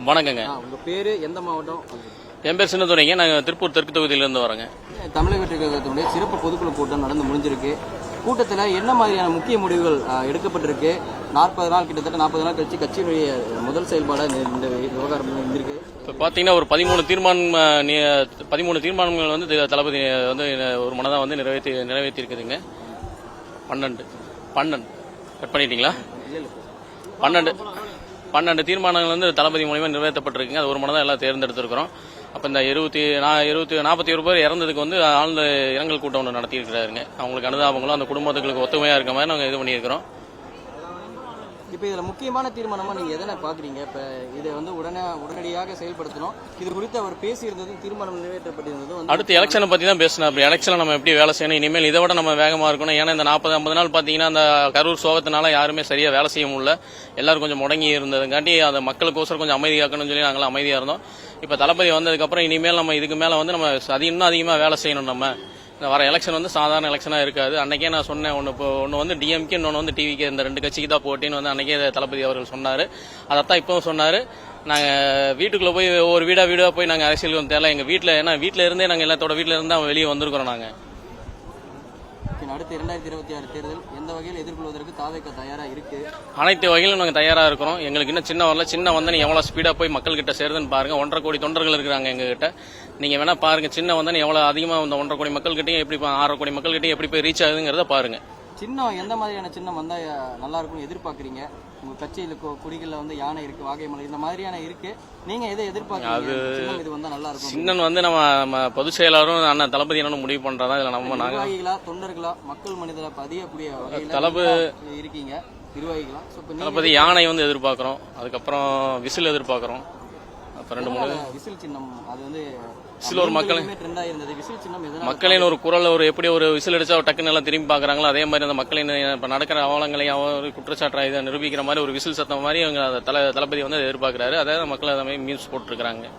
வணக்கங்க. உங்க பேரு, எந்த மாவட்டம்? என் பேர் சின்னதுரைங்க. நாங்கள் திருப்பூர் தெற்கு தொகுதியிலிருந்து வரோங்க. தமிழக வெற்றி கழகத்தினுடைய சிறப்பு பொதுக்குழு கூட்டம் நடந்து முடிஞ்சிருக்கு. கூட்டத்தில் என்ன மாதிரியான முக்கிய முடிவுகள் எடுக்கப்பட்டிருக்கு? 40 நாள், கிட்டத்தட்ட 40 நாள் கழிச்சு கட்சியினுடைய முதல் செயல்பாடாக இந்த விவகாரம் இருந்திருக்கு. இப்போ பார்த்தீங்கன்னா ஒரு 13 தீர்மானங்கள் வந்து தளபதி வந்து ஒரு மனதாக வந்து நிறைவேற்றி இருக்குதுங்க. 12 கட் பண்ணிட்டீங்களா? 12 தீர்மானங்கள் வந்து தளபதி மூலமா நிறைவேற்றப்பட்டிருக்குங்க. அது ஒரு மனதாக எல்லாம் தேர்ந்தெடுத்திருக்கிறோம். அப்போ இந்த 41 பேர் இறந்ததுக்கு வந்து ஆழ்ந்த இரங்கல் கூட்டம் ஒன்று நடத்தியிருக்கிறாருங்க. அவங்களுக்கு அனுதாபங்களும் அந்த குடும்பத்துக்கு ஒத்துமையாக இருக்க மாதிரி நாங்கள் இது பண்ணியிருக்கிறோம். இப்போ இதில் முக்கியமான தீர்மானமாக நீங்கள் எதனை பார்க்குறீங்க? இப்போ இதை வந்து உடனடியாக செயல்படுத்தணும். இது குறித்து அவர் பேசியிருந்ததும் தீர்மானம் நிறைவேற்றப்பட்டிருந்ததும் அடுத்து எலெக்ஷனை பற்றி தான் பேசினா. அப்படி எலெக்ஷனில் நம்ம எப்படி வேலை செய்யணும், இனிமேல் இதை விட நம்ம வேகமாக இருக்கணும். ஏன்னா இந்த 40-50 நாள் பார்த்தீங்கன்னா அந்த கரூர் சோகத்தினால யாருமே சரியாக வேலை செய்ய முடியல. எல்லாரும் கொஞ்சம் முடங்கி இருந்ததுங்காட்டி அதை மக்களுக்கோசரம் கொஞ்சம் அமைதியாக்கணும்னு சொல்லி நாங்களும் அமைதியாக இருந்தோம். இப்போ தளபதி வந்ததுக்கப்புறம் இனிமேல் நம்ம இதுக்கு மேலே வந்து நம்ம இன்னும் அதிகமாக வேலை செய்யணும். நம்ம இந்த வர எலெக்ஷன் வந்து சாதாரண எலெக்ஷனாக இருக்காது. அன்றைக்கே நான் சொன்னேன், ஒன்று வந்து டிஎம்கே, இன்னொன்று வந்து டிவிக்கு, இந்த 2 கட்சிக்கு தான் போட்டின்னு வந்து அன்றைக்கே தளபதி அவர்கள் சொன்னார். அதைத்தான் இப்போவும் சொன்னார். நாங்கள் வீட்டுக்குள்ளே போய் ஒவ்வொரு வீடாக போய் நாங்கள் அரசியலுக்கு வந்து தேவை எங்கள் வீட்டில், ஏன்னா வீட்டில் இருந்தே நாங்கள் எல்லாத்தோட வீட்டில் இருந்து வெளியே வந்திருக்கிறோம். நாங்கள் அடுத்து 2026 தேர்தல் எந்த வகையில் எதிர்கொள்வதற்கு தாவேக தயாராக இருக்கு? அனைத்து வகையிலும் நாங்கள் தயாராக இருக்கிறோம். எங்களுக்கு இன்னும் சின்ன வரல. சின்ன வந்தனே எவ்வளோ ஸ்பீடாக போய் மக்கள் கிட்ட சேருதுன்னு பாருங்க. 1.5 கோடி தொண்டர்கள் இருக்கிறாங்க எங்ககிட்ட. நீங்கள் வேணா பாருங்க, சின்ன வந்தனே எவ்வளோ அதிகமாக இந்த 1.5 கோடி மக்கள்கிட்டையும் எப்படி 6 கோடி மக்கள்கிட்டையும் எப்படி போய் ரீச் ஆகுதுங்கிறத பாருங்க. சின்னம் எந்த மாதிரியான சின்னம் வந்தால் நல்லா இருக்கும்னு எதிர்பார்க்குறீங்க? உங்கள் கட்சியில் குடிகளில் வந்து யானை இருக்கு, வாகைமலை இந்த மாதிரியான இருக்கு. நீங்கள் எதை எதிர்பார்க்குறீங்க? இது வந்தால் நல்லா இருக்கும். சின்னம் வந்து நம்ம பொதுச் செயலாளரும் அண்ணன் தளபதி என்ன முடிவு பண்றதா? இதில் நம்ம நிர்வாகிகளா, தொண்டர்களா, மக்கள் மனிதரை பதியக்கூடிய இருக்கீங்க நிர்வாகிகளா? தளபதி யானை வந்து எதிர்பார்க்கிறோம். அதுக்கப்புறம் விசில் எதிர்பார்க்கிறோம். அப்புறம் 2-3 விசில் சின்னம். அது வந்து விசில் ஒரு மக்களின் ஒரு குரல், ஒரு எப்படி ஒரு விசில் அடிச்சா டக்குன்னு எல்லாம் திரும்பி பாக்குறாங்களோ அதே மாதிரி அந்த மக்களின் இப்ப நடக்கிற அவலங்களையும் ஒரு குற்றச்சாட்டை இதை நிரூபிக்கிற மாதிரி ஒரு விசில் சத்தம் மாதிரி அவங்க தளபதி வந்து எதிர்பார்க்கிறாரு. அதாவது மக்கள் அதை மீன்ஸ் போட்டுருக்காங்க.